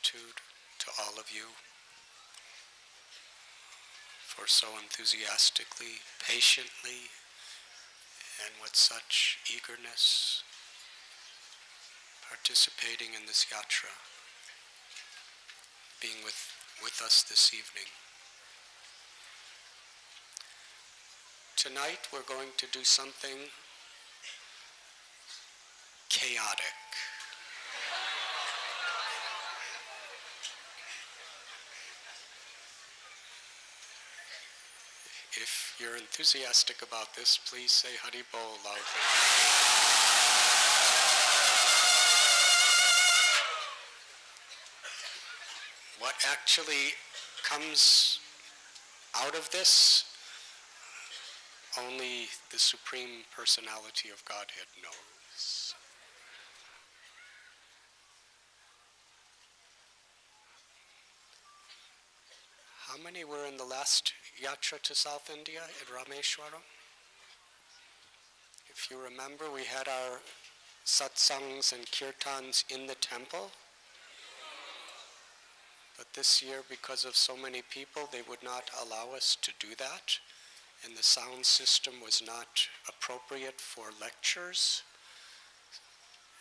gratitude to all of you for so enthusiastically, patiently, and with such eagerness participating in this yatra, being with us this evening. Tonight we're going to do something chaotic. If you're enthusiastic about this, please say Hari Bol loudly. What actually comes out of this, only the Supreme Personality of Godhead knows. How many were in the last Yatra to South India at Rameshwaram? If you remember, we had our satsangs and kirtans in the temple. But this year, because of so many people, they would not allow us to do that. And the sound system was not appropriate for lectures.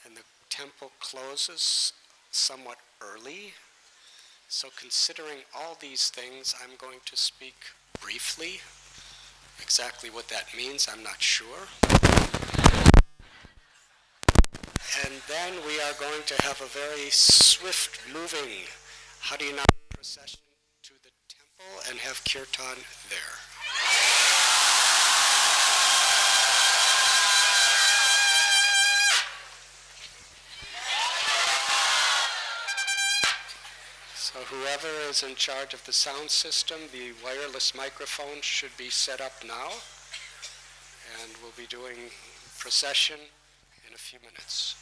And the temple closes somewhat early. So considering all these things, I'm going to speak briefly. Exactly what that means, I'm not sure. And then we are going to have a very swift-moving Harinam procession to the temple and have kirtan there. So whoever is in charge of the sound system, the wireless microphone should be set up now, and we'll be doing procession in a few minutes.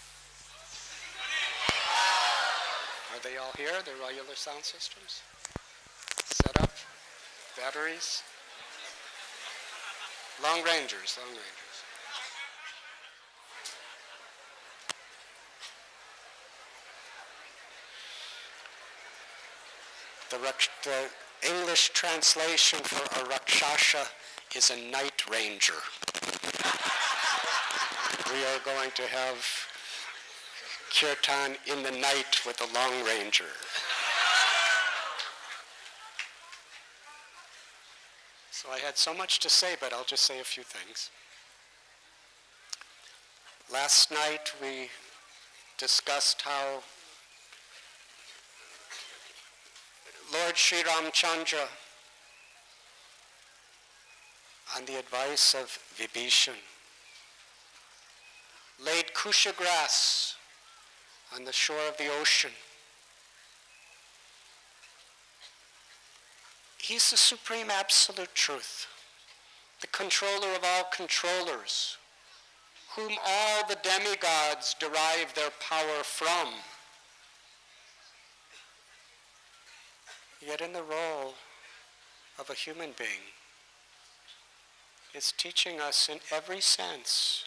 Are they all here, the wireless sound systems? Set up? Batteries? Long Rangers. The English translation for a Rakshasa is a night ranger. We are going to have kirtan in the night with a long ranger. So I had so much to say, but I'll just say a few things. Last night we discussed how Lord Sri Ramchandra, on the advice of Vibhishan, laid kusha grass on the shore of the ocean. He's the supreme absolute truth, the controller of all controllers, whom all the demigods derive their power from. Yet in the role of a human being, is teaching us in every sense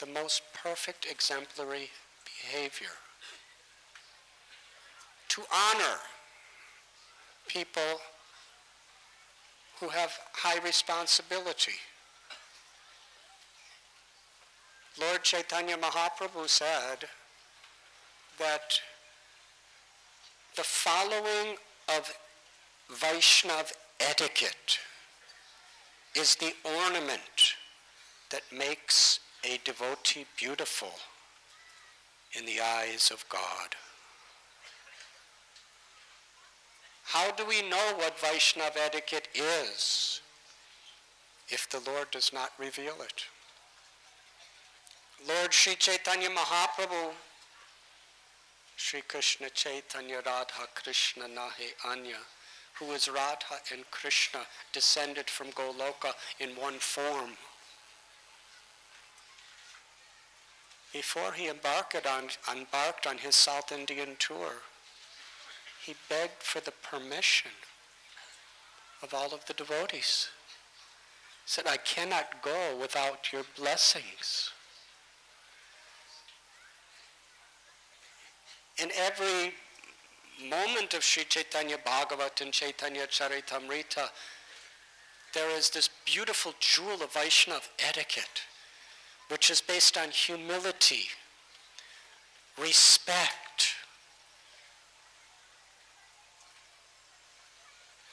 the most perfect exemplary behavior. To honor people who have high responsibility. Lord Chaitanya Mahaprabhu said that the following of Vaishnav etiquette is the ornament that makes a devotee beautiful in the eyes of God. How do we know what Vaishnav etiquette is if the Lord does not reveal it? Lord Sri Chaitanya Mahaprabhu, Sri Krishna Chaitanya Radha Krishna Nahe Anya, who is Radha and Krishna descended from Goloka in one form. Before he embarked on his South Indian tour, he begged for the permission of all of the devotees. He said, I cannot go without your blessings. And every moment of Sri Chaitanya Bhagavat and Chaitanya Charitamrita, there is this beautiful jewel of Vaishnava etiquette, which is based on humility, respect,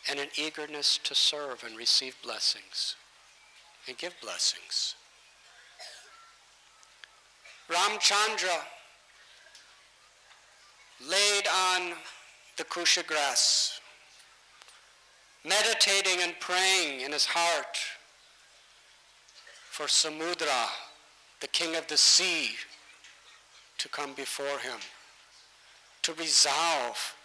and an eagerness to serve and receive blessings and give blessings. Ramchandra laid on the kusha grass, meditating and praying in his heart for Samudra, the king of the sea, to come before him, to resolve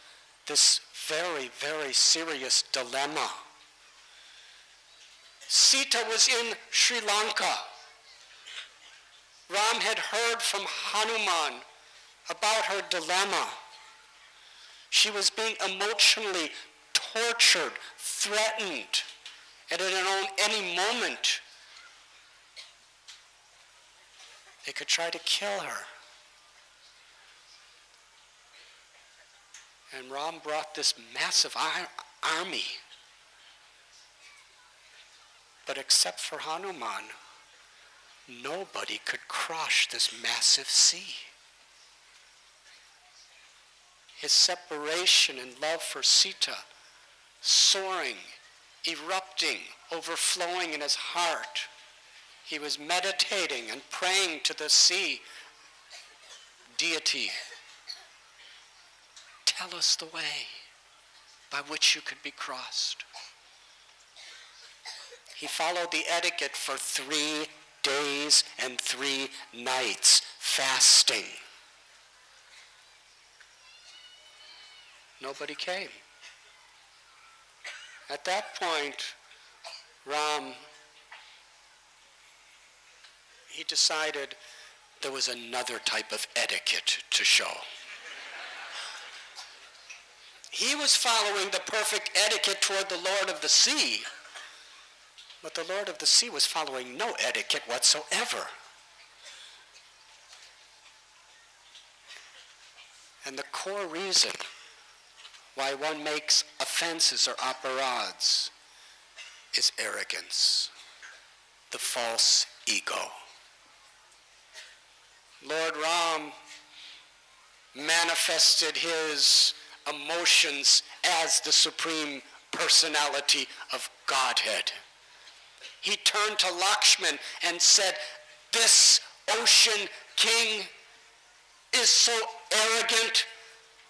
this very, very serious dilemma. Sita was in Sri Lanka. Ram had heard from Hanuman about her dilemma. She was being emotionally tortured, threatened, and at any moment they could try to kill her. And Ram brought this massive army. But except for Hanuman, nobody could crush this massive sea. His separation and love for Sita, soaring, erupting, overflowing in his heart. He was meditating and praying to the sea deity. Tell us the way by which you could be crossed. He followed the etiquette for 3 days and 3 nights, fasting. Nobody came. At that point, Ram, he decided there was another type of etiquette to show. He was following the perfect etiquette toward the Lord of the Sea, but the Lord of the Sea was following no etiquette whatsoever. And the core reason why one makes offenses or aparads is arrogance, the false ego. Lord Ram manifested his emotions as the Supreme Personality of Godhead. He turned to Lakshman and said, "This ocean king is so arrogant.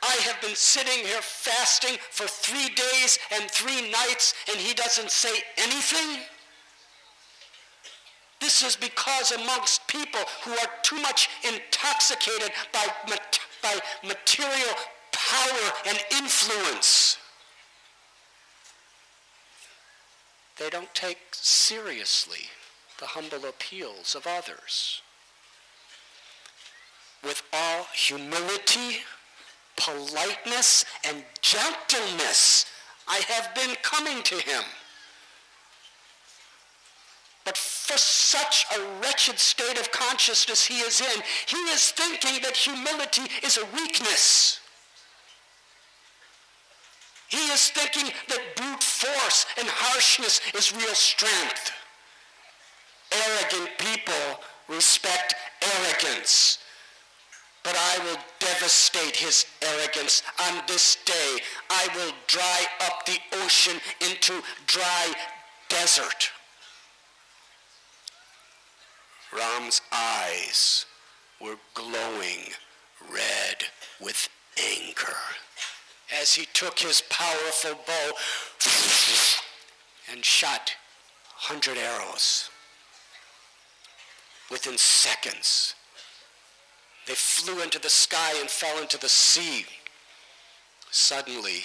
I have been sitting here fasting for 3 days and 3 nights, and he doesn't say anything. This is because amongst people who are too much intoxicated by material power and influence, they don't take seriously the humble appeals of others. With all humility, politeness, and gentleness, I have been coming to him. But for such a wretched state of consciousness he is in, he is thinking that humility is a weakness. He is thinking that brute force and harshness is real strength. Arrogant people respect arrogance. But I will devastate his arrogance on this day. I will dry up the ocean into dry desert. Ram's eyes were glowing red with anger as he took his powerful bow and shot 100 arrows. Within seconds, they flew into the sky and fell into the sea. Suddenly,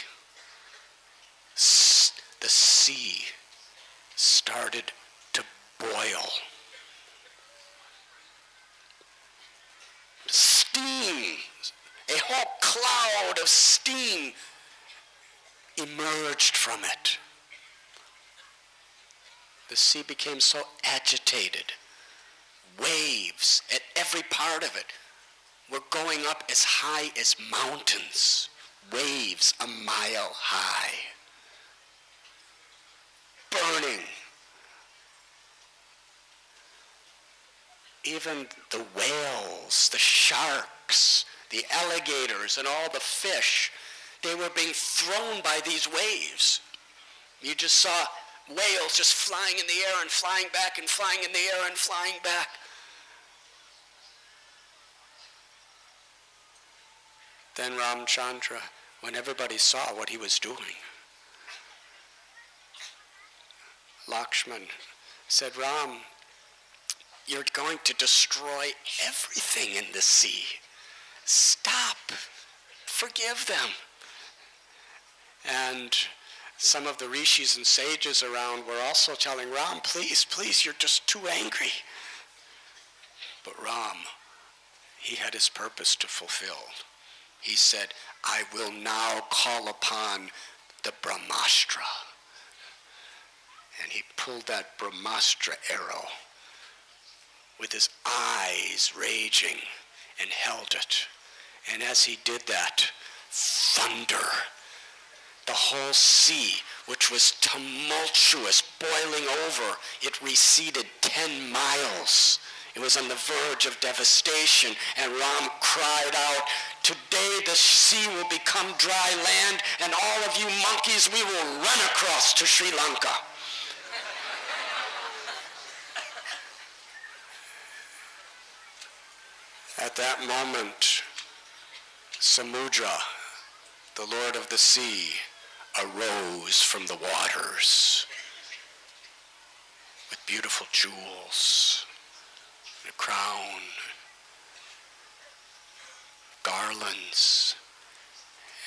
the sea started to boil. Steam, a whole cloud of steam emerged from it. The sea became so agitated. Waves at every part of it were going up as high as mountains. waves a mile high, burning. Even the whales, the sharks, the alligators, and all the fish, they were being thrown by these waves. You just saw whales just flying in the air and flying back and flying in the air and flying back. Then Ramchandra, when everybody saw what he was doing, Lakshman said, Ram, you're going to destroy everything in the sea. Stop. Forgive them. And some of the rishis and sages around were also telling Ram, please, please, you're just too angry. But Ram, he had his purpose to fulfill. He said, I will now call upon the Brahmastra. And he pulled that Brahmastra arrow with his eyes raging and held it. And as he did that, thunder, the whole sea, which was tumultuous, boiling over, it receded 10 miles. It was on the verge of devastation, and Ram cried out, today the sea will become dry land, and all of you monkeys, we will run across to Sri Lanka. At that moment, Samudra, the Lord of the sea, arose from the waters with beautiful jewels, a crown, garlands,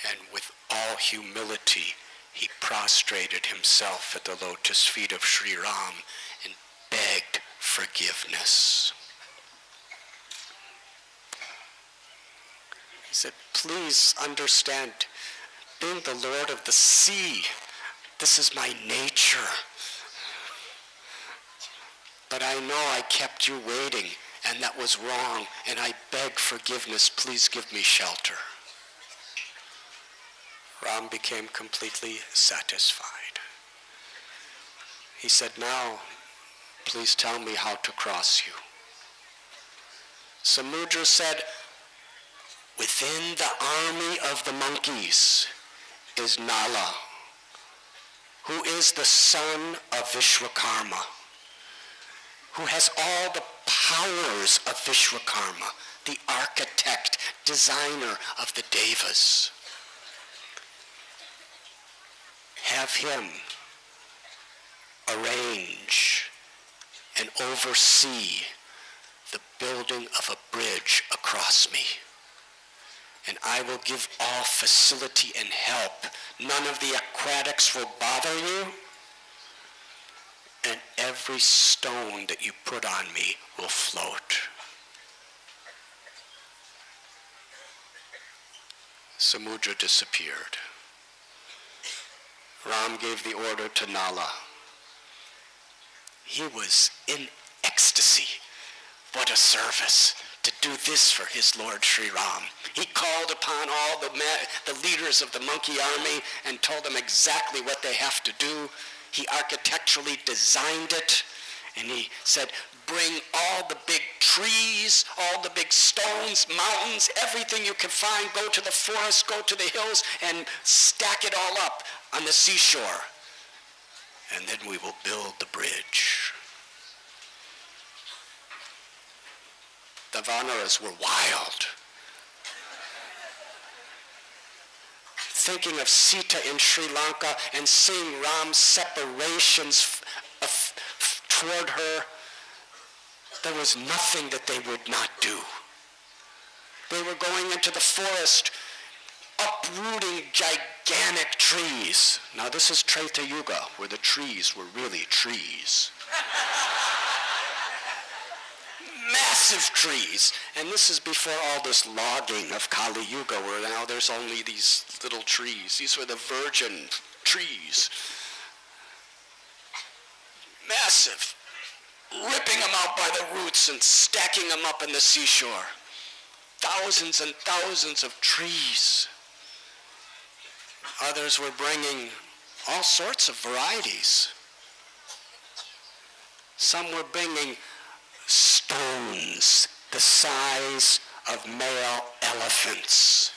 and with all humility, he prostrated himself at the lotus feet of Sri Ram and begged forgiveness. He said, please understand, being the Lord of the sea, this is my nature. But I know I kept you waiting, and that was wrong, and I beg forgiveness. Please give me shelter. Ram became completely satisfied. He said, now, please tell me how to cross you. Samudra said, within the army of the monkeys is Nala, who is the son of Vishwakarma, who has all the powers of Vishwakarma, the architect, designer of the Devas. Have him arrange and oversee the building of a bridge across me. And I will give all facility and help. None of the aquatics will bother you. And every stone that you put on me will float. Samudra disappeared. Ram gave the order to Nala. He was in ecstasy. What a service to do this for his Lord Sri Ram. He called upon all the leaders of the monkey army and told them exactly what they have to do. He architecturally designed it, and he said, bring all the big trees, all the big stones, mountains, everything you can find, go to the forest, go to the hills, and stack it all up on the seashore. And then we will build the bridge. The Vanaras were wild. Thinking of Sita in Sri Lanka and seeing Ram's separations toward her, there was nothing that they would not do. They were going into the forest, uprooting gigantic trees. Now this is Treta Yuga, where the trees were really trees. Massive trees. And this is before all this logging of Kali Yuga, where now there's only these little trees. These were the virgin trees. Massive. Ripping them out by the roots and stacking them up in the seashore. Thousands and thousands of trees. Others were bringing all sorts of varieties. Some were bringing stones the size of male elephants.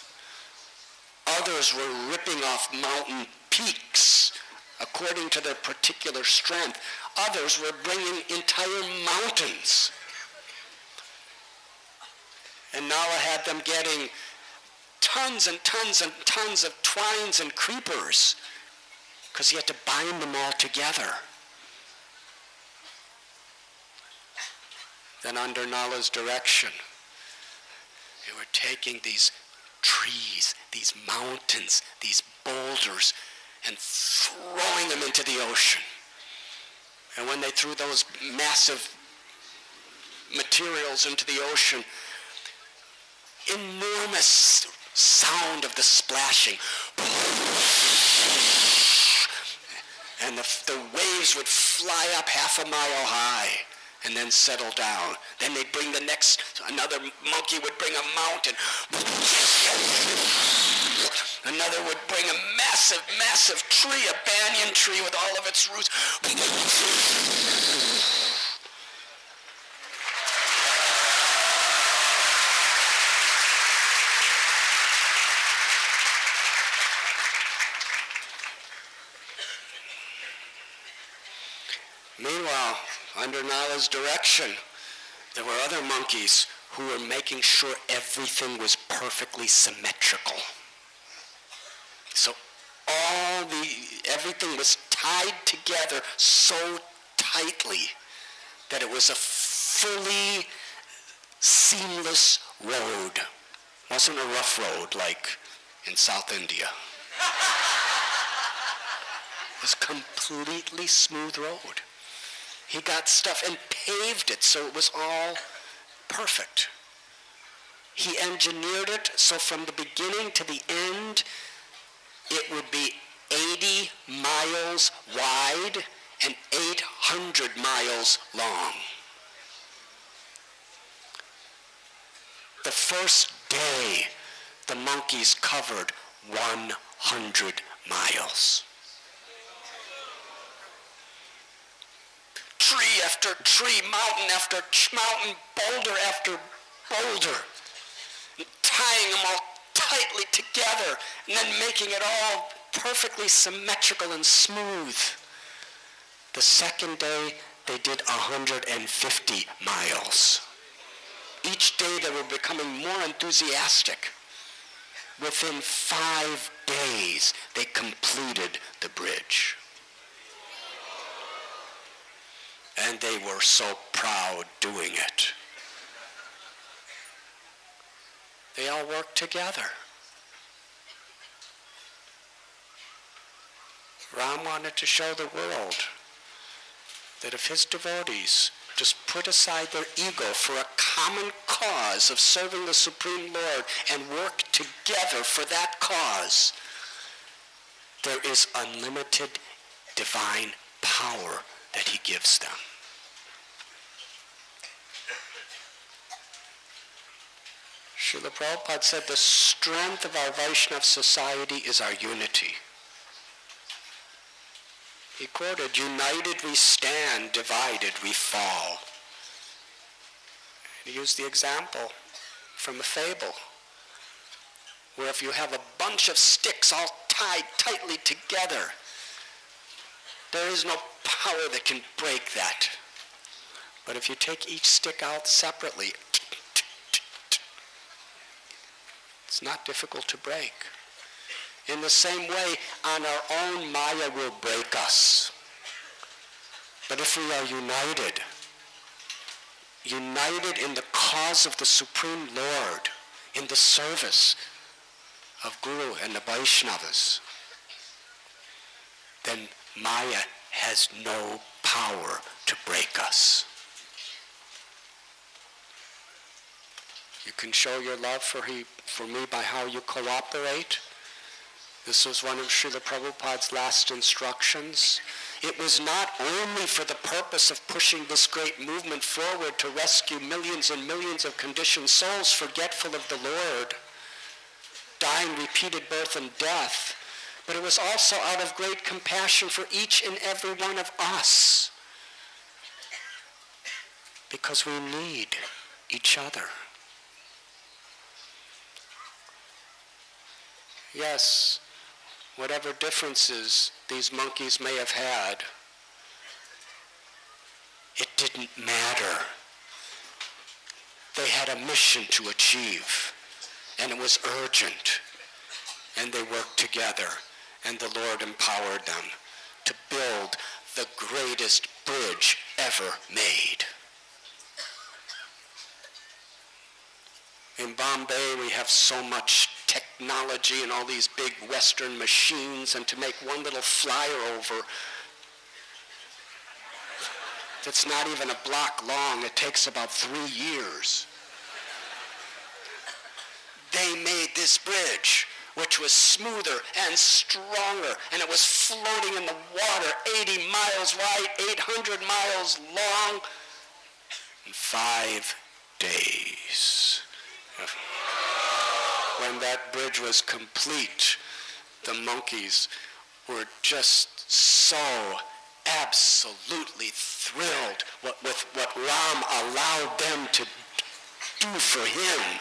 Others were ripping off mountain peaks according to their particular strength. Others were bringing entire mountains. And Nala had them getting tons and tons and tons of twines and creepers because he had to bind them all together. Then under Nala's direction, they were taking these trees, these mountains, these boulders, and throwing them into the ocean. And when they threw those massive materials into the ocean, enormous sound of the splashing. And the waves would fly up half a mile high and then settle down. Then they'd bring another monkey would bring a mountain. Another would bring a massive, massive tree, a banyan tree with all of its roots. Meanwhile, under Nala's direction, there were other monkeys who were making sure everything was perfectly symmetrical. So everything was tied together so tightly that it was a fully seamless road. It wasn't a rough road like in South India. It was a completely smooth road. He got stuff and paved it so it was all perfect. He engineered it so from the beginning to the end, it would be 80 miles wide and 800 miles long. The first day, the monkeys covered 100 miles. Tree after tree, mountain after mountain, boulder after boulder, and tying them all tightly together and then making it all perfectly symmetrical and smooth. The second day, they did 150 miles. Each day they were becoming more enthusiastic. Within 5 days, they completed the bridge. And they were so proud doing it. They all worked together. Ram wanted to show the world that if his devotees just put aside their ego for a common cause of serving the Supreme Lord and work together for that cause, there is unlimited divine power that he gives them. Srila Prabhupada said the strength of our Vaishnava society is our unity. He quoted, "United we stand, divided we fall." He used the example from a fable, where if you have a bunch of sticks all tied tightly together, there is no power that can break that. But if you take each stick out separately, it's not difficult to break. In the same way, on our own, Maya will break us. But if we are united in the cause of the Supreme Lord, in the service of Guru and the Vaishnavas, then Maya has no power to break us. You can show your love for me by how you cooperate. This was one of Srila Prabhupada's last instructions. It was not only for the purpose of pushing this great movement forward to rescue millions and millions of conditioned souls forgetful of the Lord, dying repeated birth and death, but it was also out of great compassion for each and every one of us, because we need each other. Yes, whatever differences these monkeys may have had, it didn't matter. They had a mission to achieve, and it was urgent, and they worked together, and the Lord empowered them to build the greatest bridge ever made. In Bombay, we have so much technology and all these big Western machines, and to make one little flyover that's not even a block long, it takes about 3 years. They made this bridge, which was smoother and stronger, and it was floating in the water, 80 miles wide, 800 miles long, in 5 days. When that bridge was complete, the monkeys were just so absolutely thrilled with what Ram allowed them to do for him.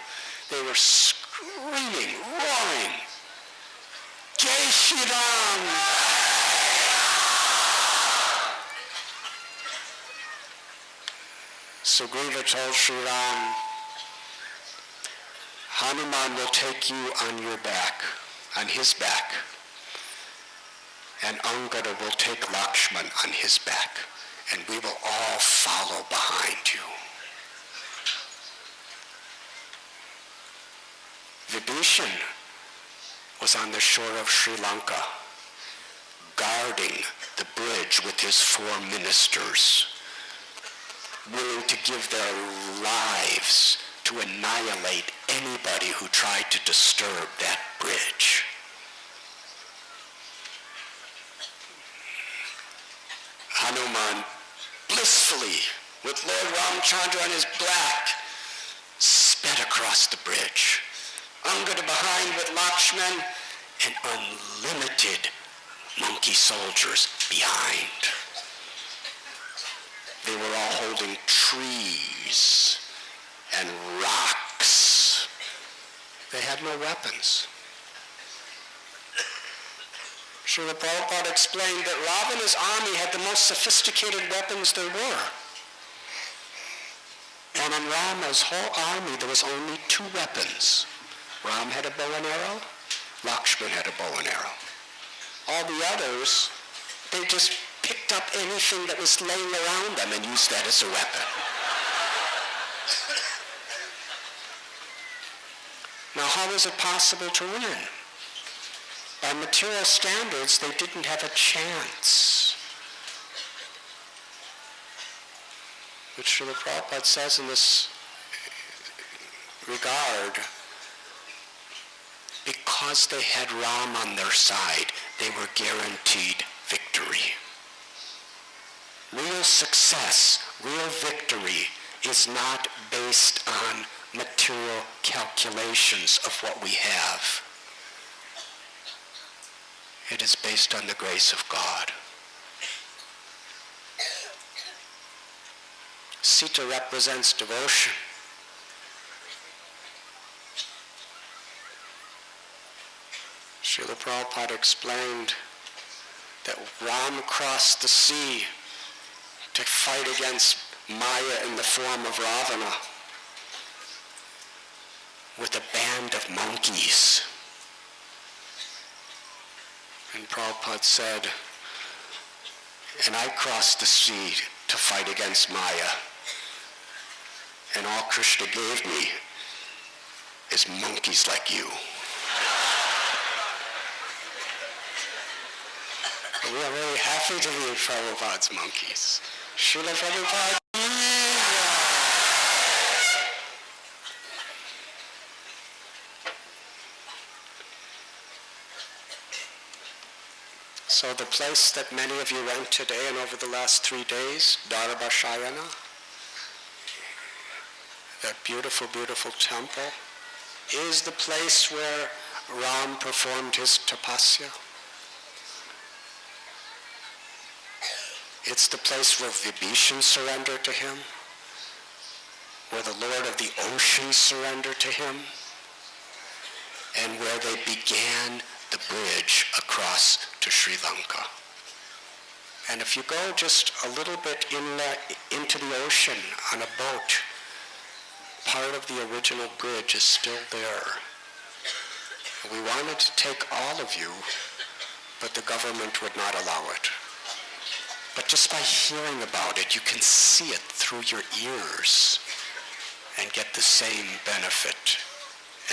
They were screaming, roaring, Jai Shri Ram! Sugriva told Shri Ram, Hanuman will take you on your back, on his back, and Angada will take Lakshman on his back, and we will all follow behind you. Vibhishan was on the shore of Sri Lanka, guarding the bridge with his 4 ministers, willing to give their lives to annihilate anybody who tried to disturb that bridge. Hanuman, blissfully, with Lord Ramchandra on his back, sped across the bridge. Angada behind with Lakshman, and unlimited monkey soldiers behind. They were all holding trees and rocks. They had no weapons. Srila Prabhupada explained that Ravana's army had the most sophisticated weapons there were. And in Rama's whole army, there was only 2 weapons. Ram had a bow and arrow, Lakshman had a bow and arrow. All the others, they just picked up anything that was laying around them and used that as a weapon. Now, how was it possible to win? By material standards, they didn't have a chance. But Srila Prabhupada says in this regard, because they had Ram on their side, they were guaranteed victory. Real success, real victory is not based on material calculations of what we have. It is based on the grace of God. Sita represents devotion. Srila Prabhupada explained that Ram crossed the sea to fight against Maya in the form of Ravana with a band of monkeys. And Prabhupada said, and I crossed the sea to fight against Maya, and all Krishna gave me is monkeys like you. We are very happy to be Prabhupada's monkeys. Srila Prabhupada. So the place that many of you went today and over the last 3 days, Dharabashayana, that beautiful, beautiful temple, is the place where Ram performed his tapasya. It's the place where Vibhishan surrendered to him, where the Lord of the Ocean surrendered to him, and where they began the bridge across to Sri Lanka. And if you go just a little bit into the ocean on a boat, part of the original bridge is still there. We wanted to take all of you, but the government would not allow it. But just by hearing about it, you can see it through your ears and get the same benefit,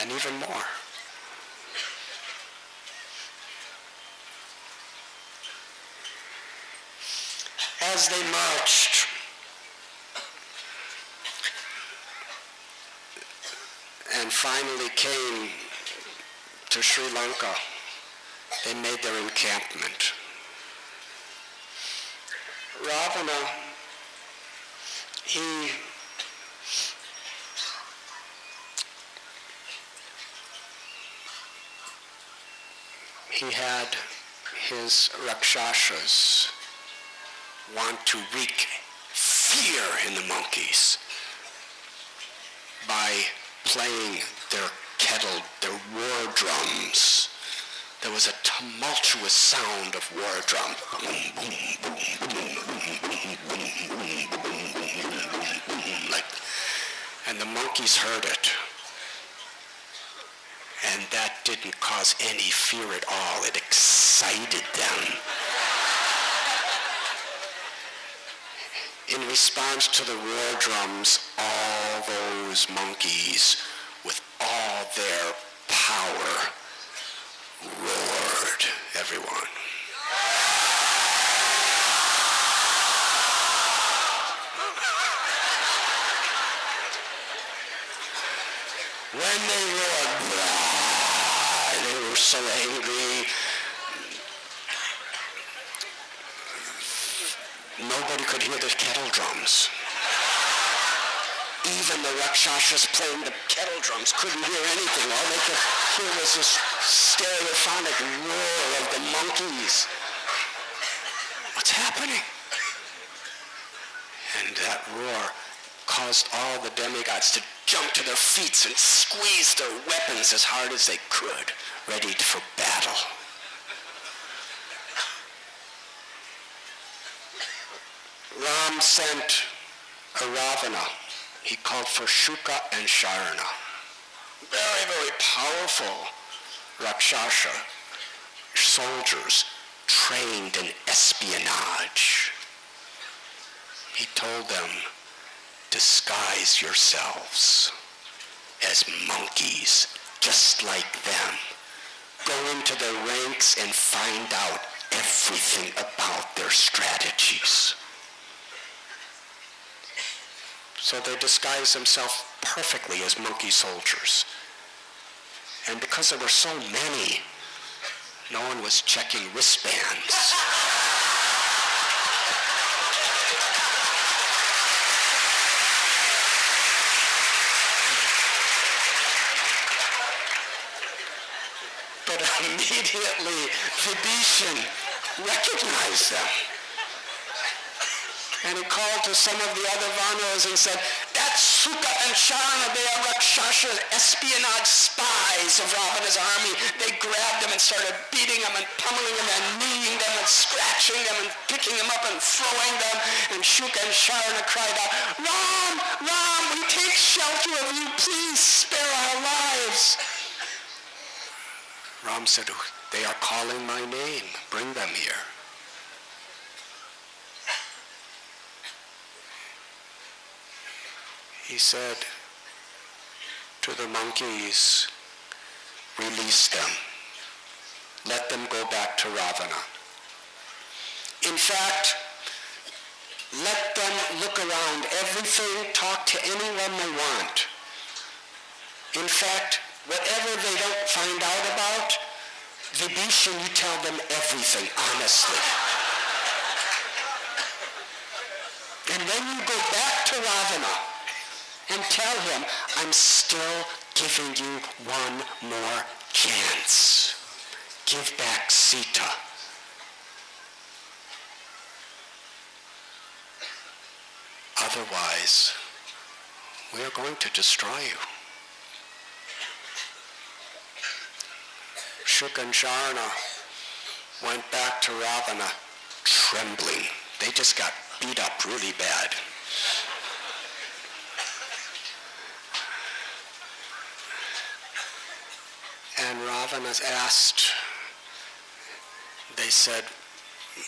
and even more. As they marched, and finally came to Sri Lanka, they made their encampment. Ravana, he had his Rakshasas want to wreak fear in the monkeys by playing their war drums. There was a tumultuous sound of war drum. And the monkeys heard it. And that didn't cause any fear at all. It excited them. In response to the war drums, all those monkeys, with all their power, roared, everyone. When they roared, they were so angry. Nobody could hear the kettle drums. Even the Rakshasas playing the kettle drums couldn't hear anything. All they could hear was this stereophonic roar of the monkeys. What's happening? And that roar caused all the demigods to jump to their feet and squeeze their weapons as hard as they could, ready for battle. Ram sent a Ravana. He called for Shuka and Sharana. Very, very powerful Rakshasa soldiers trained in espionage. He told them, disguise yourselves as monkeys, just like them. Go into their ranks and find out everything about their strategies. So they disguised themselves perfectly as monkey soldiers. And because there were so many, no one was checking wristbands. But immediately, Vibhishan recognized them. And he called to some of the other Vanas and said, that's Shuka and Sharana, they are Rakshasa espionage spies of Ravana's army. They grabbed them and started beating them and pummeling them and kneeing them and scratching them and picking them up and throwing them. And Shuka and Sharana cried out, Ram, Ram, we take shelter of you, please spare our lives. Ram said, they are calling my name, bring them here. He said to the monkeys, release them. Let them go back to Ravana. In fact, let them look around everything, talk to anyone they want. In fact, whatever they don't find out about, Vibhishan, you tell them everything, honestly. And then you go back to Ravana and tell him, I'm still giving you one more chance. Give back Sita. Otherwise, we are going to destroy you. Shuka and Sharna went back to Ravana trembling. They just got beat up really bad. And Ravana asked, they said,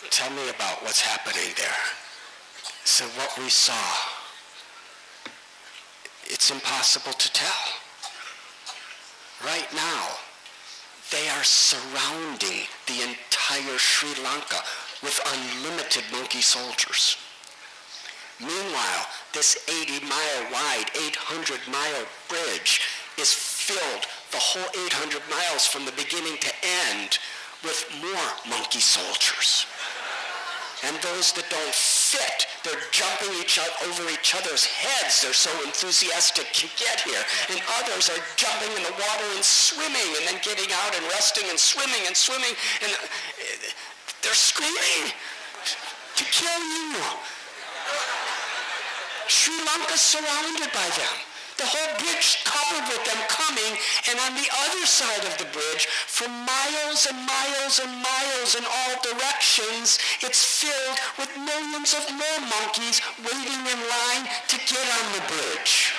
tell me about what's happening there. So what we saw, it's impossible to tell. Right now, they are surrounding the entire Sri Lanka with unlimited monkey soldiers. Meanwhile, this 80-mile wide, 800-mile bridge is filled the whole 800 miles from the beginning to end with more monkey soldiers. And those that don't fit, they're jumping over each other's heads. They're so enthusiastic to get here. And others are jumping in the water and swimming and then getting out and resting and swimming. And they're screaming to kill you. Sri Lanka's surrounded by them. The whole bridge covered with them coming, and on the other side of the bridge, for miles and miles and miles in all directions, it's filled with millions of more monkeys waiting in line to get on the bridge.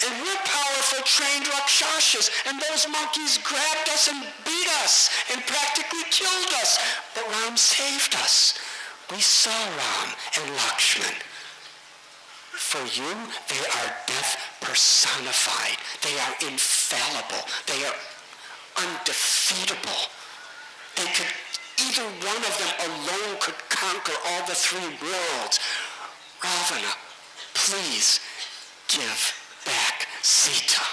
And we're powerful, trained Rakshasas, and those monkeys grabbed us and beat us and practically killed us. But Ram saved us. We saw Ram and Lakshman. For you, they are death personified. They are infallible. They are undefeatable. Either one of them alone could conquer all the three worlds. Ravana, please give back Sita.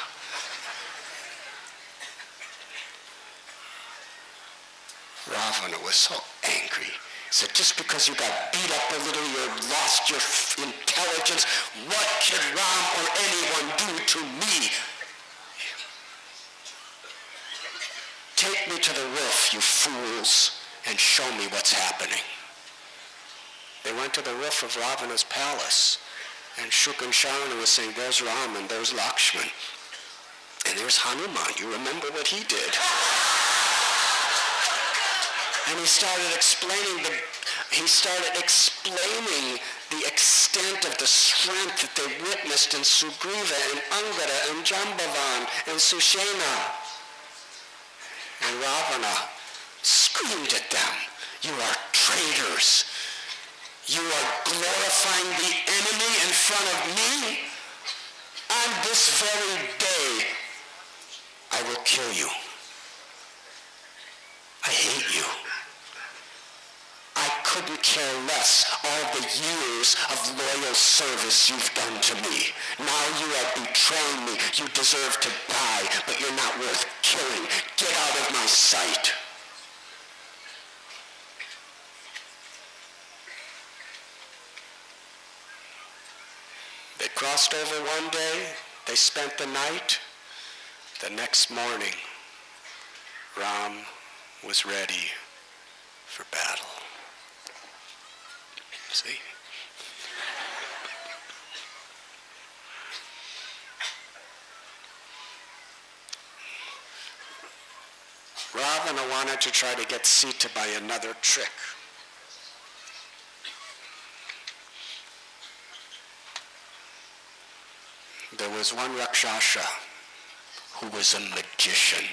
Ravana was so angry. He said, just because you got beat up a little, you lost your intelligence, what can Ram or anyone do to me? Take me to the roof, you fools, and show me what's happening. They went to the roof of Ravana's palace, and Shuka and Sharna was saying, there's Ram and there's Lakshman. And there's Hanuman. You remember what he did. And he started explaining the extent of the strength that they witnessed in Sugriva and Angada and Jambavan and Sushena. And Ravana screamed at them, you are traitors. You are glorifying the enemy in front of me. On this very day, I will kill you. I hate you. I couldn't care less all the years of loyal service you've done to me. Now you are betraying me. You deserve to die, but you're not worth killing. Get out of my sight. They crossed over one day. They spent the night. The next morning, Ram was ready for battle. See? Ravana wanted to try to get Sita by another trick. There was one Rakshasa who was a magician.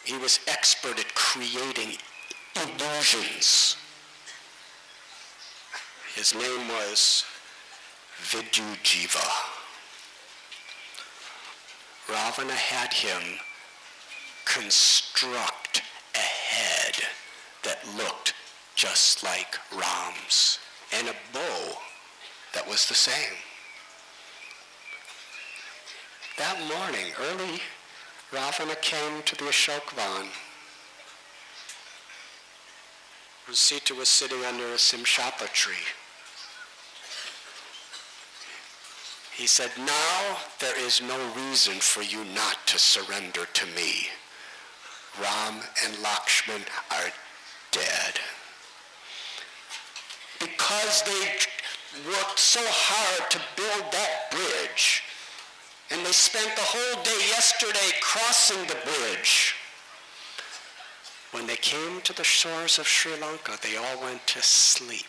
He was expert at creating illusions. His name was Vidyujiva. Ravana had him construct a head that looked just like Ram's and a bow that was the same. That morning, early, Ravana came to the Ashokvan. Sita was sitting under a simshapa tree. He said, now there is no reason for you not to surrender to me. Ram and Lakshman are dead. Because they worked so hard to build that bridge, and they spent the whole day yesterday crossing the bridge. When they came to the shores of Sri Lanka, they all went to sleep.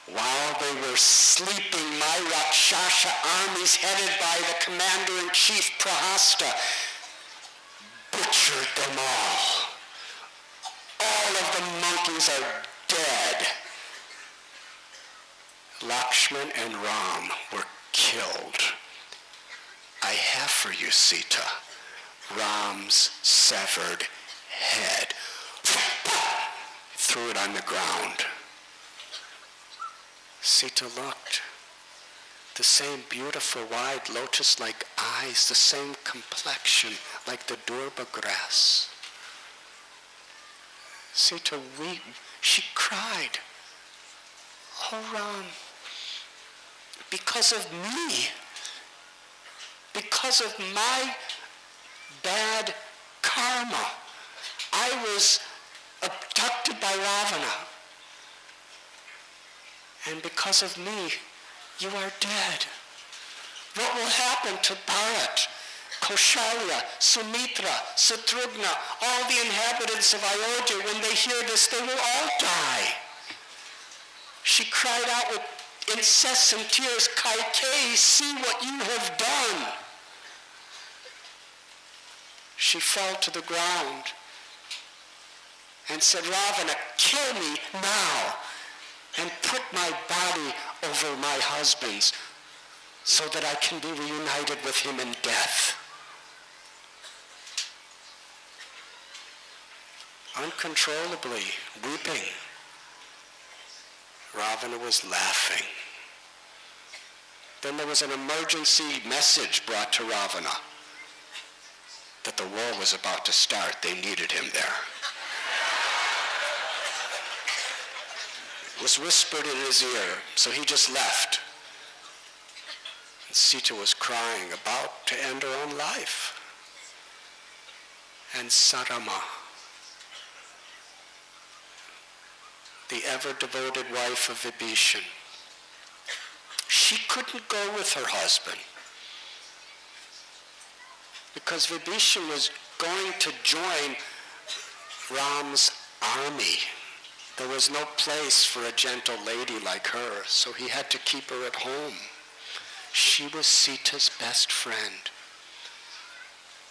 While they were sleeping, my Rakshasa armies, headed by the commander-in-chief Prahasta, butchered them all. All of the monkeys are dead. Lakshman and Ram were killed. I have for you, Sita, Ram's severed head. Threw it on the ground. Sita looked. The same beautiful wide lotus-like eyes, the same complexion like the durba grass. Sita wept. She cried, "Oh Ram, because of me, because of my bad karma, I was abducted by Ravana. And because of me, you are dead. What will happen to Bharat, Kaushalya, Sumitra, Satrugna, all the inhabitants of Ayodhya? When they hear this, they will all die." She cried out with incessant tears, "Kaikeyi, see what you have done." She fell to the ground and said, "Ravana, kill me now and put my body over my husband's so that I can be reunited with him in death." Uncontrollably weeping, Ravana was laughing. Then there was an emergency message brought to Ravana that the war was about to start. They needed him there. It was whispered in his ear, so he just left. And Sita was crying, about to end her own life. And Sarama, the ever-devoted wife of Vibhishan, she couldn't go with her husband because Vibhishan was going to join Ram's army. There was no place for a gentle lady like her, so he had to keep her at home. She was Sita's best friend.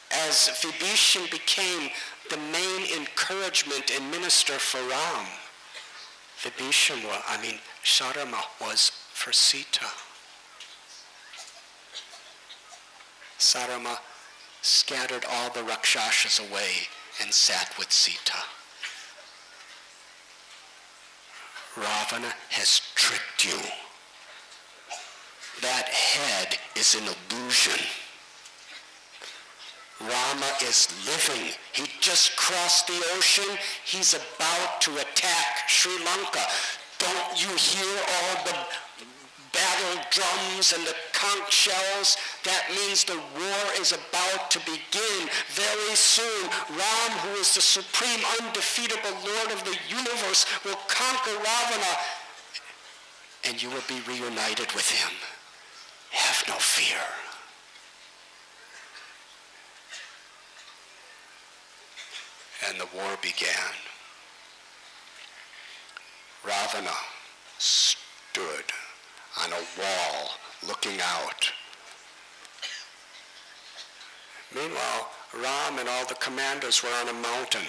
As Vibhishan became the main encouragement and minister for Ram, Sarama was for Sita. Sarama scattered all the Rakshasas away and sat with Sita. Ravana has tricked you. That head is an illusion. Rama is living. He just crossed the ocean. He's about to attack Sri Lanka. Don't you hear all the battle drums and the conch shells? That means the war is about to begin very soon. Ram, who is the supreme, undefeatable Lord of the universe, will conquer Ravana, and you will be reunited with him. Have no fear. And the war began. Ravana stood on a wall looking out. Meanwhile, Ram and all the commanders were on a mountain.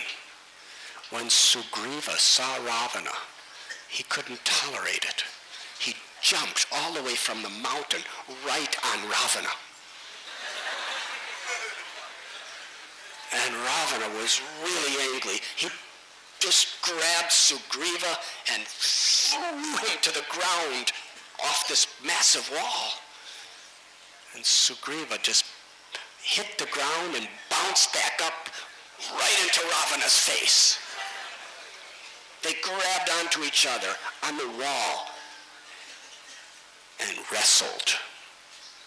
When Sugriva saw Ravana, he couldn't tolerate it. He jumped all the way from the mountain right on Ravana. And Ravana was really angry. He just grabbed Sugriva and threw him to the ground off this massive wall. And Sugriva just hit the ground and bounced back up right into Ravana's face. They grabbed onto each other on the wall and wrestled.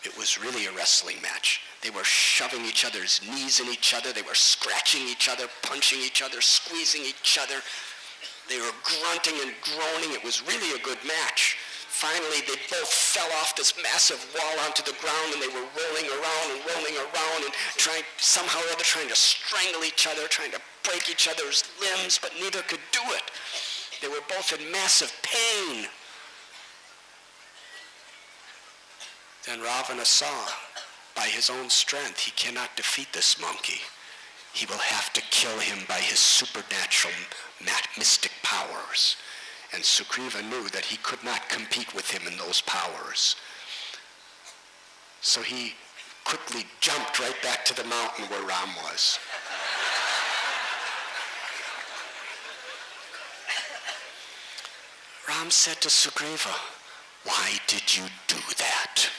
It was really a wrestling match. They were shoving each other's knees in each other. They were scratching each other, punching each other, squeezing each other. They were grunting and groaning. It was really a good match. Finally, they both fell off this massive wall onto the ground, and they were rolling around and somehow or other trying to strangle each other, trying to break each other's limbs, but neither could do it. They were both in massive pain. Then Ravana saw, by his own strength, he cannot defeat this monkey. He will have to kill him by his supernatural mystic powers. And Sugriva knew that he could not compete with him in those powers. So he quickly jumped right back to the mountain where Ram was. Ram said to Sugriva, "Why did you do that?"